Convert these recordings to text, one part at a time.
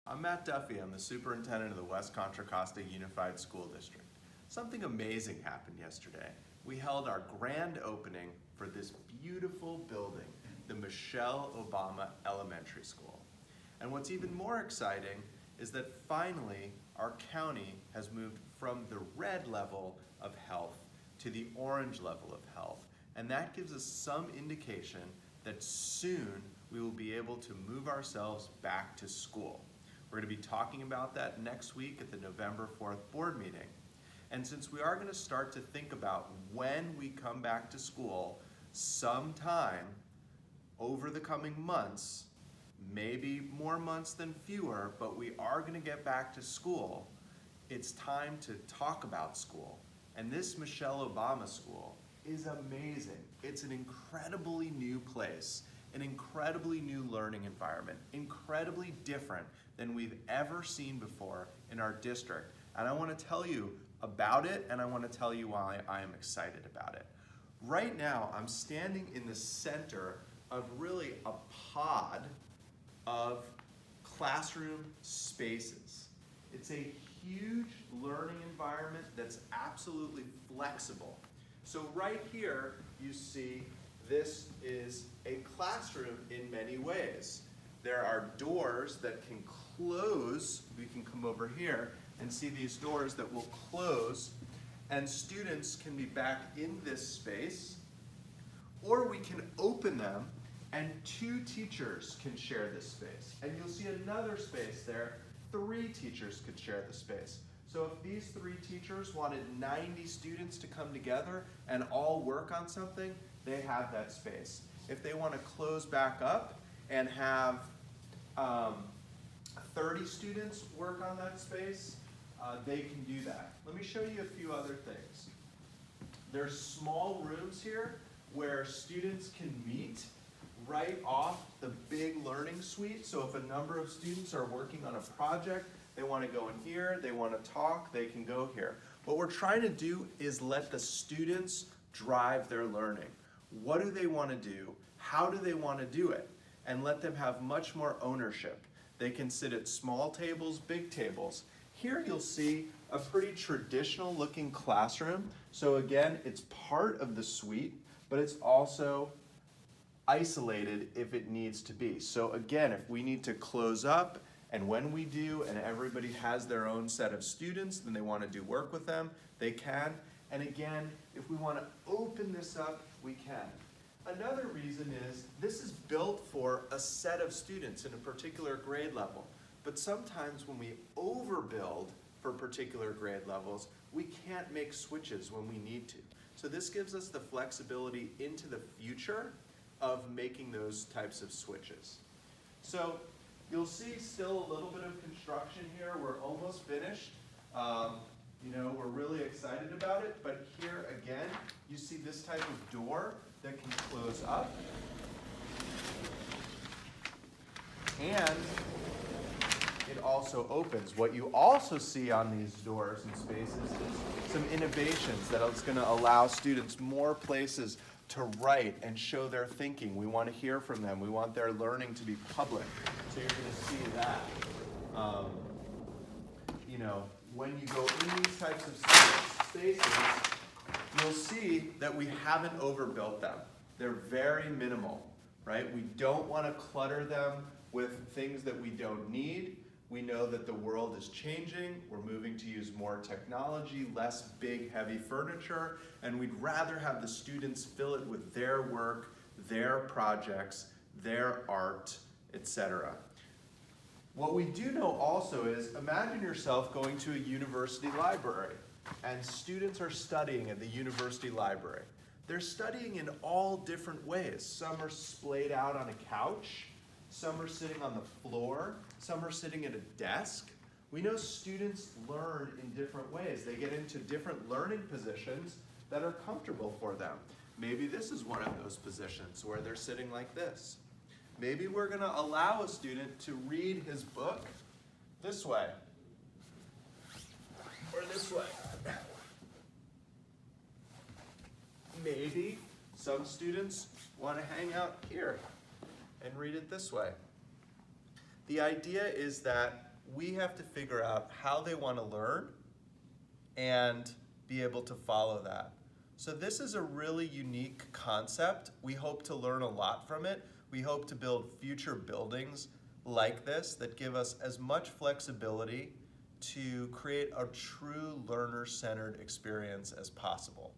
I'm Matt Duffy. I'm the superintendent of the West Contra Costa Unified School District. Something amazing happened yesterday. We held our grand opening for this beautiful building, the Michelle Obama Elementary School. And what's even more exciting is that finally our county has moved from the red level of health to the orange level of health. And that gives us some indication that soon we will be able to move ourselves back to school. We're going to be talking about that next week at the November 4th board meeting. And since we are going to start to think about when we come back to school sometime over the coming months, maybe more months than fewer, but we are going to get back to school, it's time to talk about school. And this Michelle Obama School is amazing. It's an incredibly new place, an incredibly new learning environment, incredibly different than we've ever seen before in our district. And I want to tell you about it, and I want to tell you why I am excited about it. Right now, I'm standing in the center of really a pod of classroom spaces. It's a huge learning environment that's absolutely flexible. So right here, you see this is a classroom in many ways. There are doors that can close. We can come over here and see these doors that will close, and students can be back in this space, or we can open them and 2 teachers can share this space. And you'll see another space there, 3 teachers could share the space. So if these 3 teachers wanted 90 students to come together and all work on something, they have that space. If they want to close back up and have 30 students work on that space, they can do that. Let me show you a few other things. There's small rooms here where students can meet right off the big learning suite. So if a number of students are working on a project, they want to go in here, they want to talk, they can go here. What we're trying to do is let the students drive their learning. What do they want to do? How do they want to do it? And let them have much more ownership. They can sit at small tables, big tables. Here you'll see a pretty traditional looking classroom. So again, it's part of the suite, but it's also isolated if it needs to be. So again, if we need to close up, and when we do, and everybody has their own set of students, then they want to do work with them, they can. And again, if we want to open this up, we can. Another reason is this is built for a set of students in a particular grade level. But sometimes when we overbuild for particular grade levels, we can't make switches when we need to. So this gives us the flexibility into the future of making those types of switches. So you'll see still a little bit of construction here. We're almost finished. We're really excited about it, but here again, you see this type of door that can close up. And it also opens. What you also see on these doors and spaces is some innovations that is going to allow students more places to write and show their thinking. We want to hear from them. We want their learning to be public. So you're going to see that. When you go in these types of spaces, you'll see that we haven't overbuilt them. They're very minimal, right? We don't want to clutter them with things that we don't need. We know that the world is changing. We're moving to use more technology, less big, heavy furniture, and we'd rather have the students fill it with their work, their projects, their art, etc. What we do know also is, imagine yourself going to a university library, and students are studying at the university library. They're studying in all different ways. Some are splayed out on a couch, some are sitting on the floor, some are sitting at a desk. We know students learn in different ways. They get into different learning positions that are comfortable for them. Maybe this is one of those positions where they're sitting like this. Maybe we're going to allow a student to read his book this way, or this way. Maybe some students want to hang out here and read it this way. The idea is that we have to figure out how they want to learn and be able to follow that. So this is a really unique concept. We hope to learn a lot from it. We hope to build future buildings like this that give us as much flexibility to create a true learner-centered experience as possible.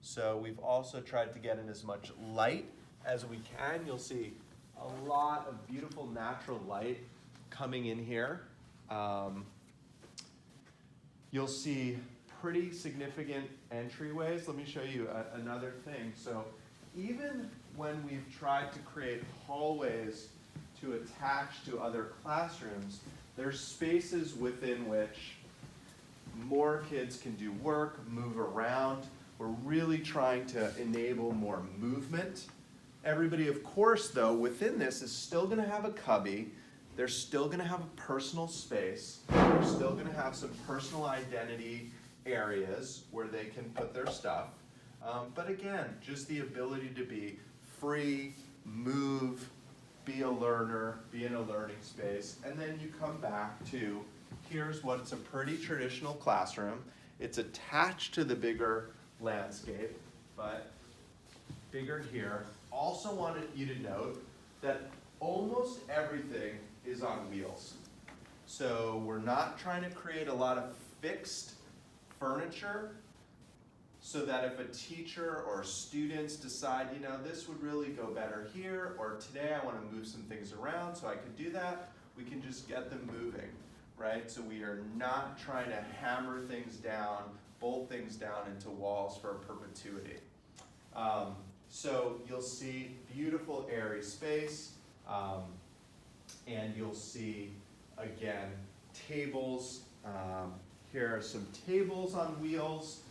So we've also tried to get in as much light as we can. You'll see a lot of beautiful natural light coming in here. You'll see pretty significant entryways. Let me show you another thing. So even when we've tried to create hallways to attach to other classrooms, there's spaces within which more kids can do work, move around. We're really trying to enable more movement. Everybody, of course, though, within this is still going to have a cubby. They're still going to have a personal space. They're still going to have some personal identity areas where they can put their stuff. But again, just the ability to be free, move, be a learner, be in a learning space. And then you come back to, here's what's a pretty traditional classroom. It's attached to the bigger landscape, but bigger here. Also wanted you to note that almost everything is on wheels. So we're not trying to create a lot of fixed furniture so that if a teacher or students decide, you know, this would really go better here, or today I want to move some things around so I could do that, we can just get them moving, right? So we are not trying to hammer things down, bolt things down into walls for perpetuity. So you'll see beautiful airy space, and you'll see, again, tables. Here are some tables on wheels.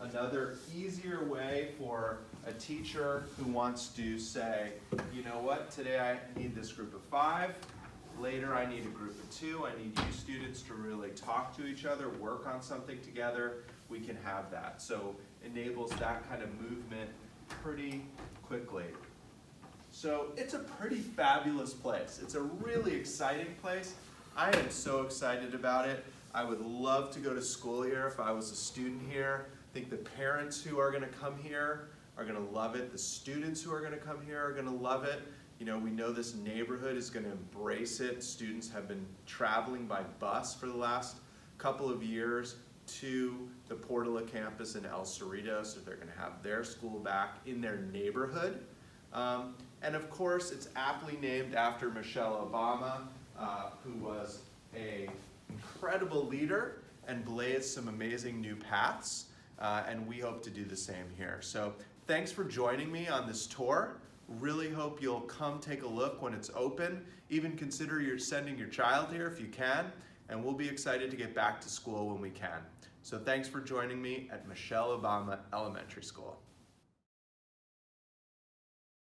Another easier way for a teacher who wants to say, you know what, today I need this group of 5, later I need a group of 2, I need you students to really talk to each other, work on something together, we can have that. So enables that kind of movement pretty quickly. So it's a pretty fabulous place. It's a really exciting place. I am so excited about it. I would love to go to school here if I was a student here. I think the parents who are going to come here are going to love it. The students who are going to come here are going to love it. You know, we know this neighborhood is going to embrace it. Students have been traveling by bus for the last couple of years to the Portola campus in El Cerrito, so they're going to have their school back in their neighborhood. And of course, it's aptly named after Michelle Obama, who was an incredible leader and blazed some amazing new paths. And we hope to do the same here. So thanks for joining me on this tour. Really hope you'll come take a look when it's open. Even consider sending your child here if you can. And we'll be excited to get back to school when we can. So thanks for joining me at Michelle Obama Elementary School.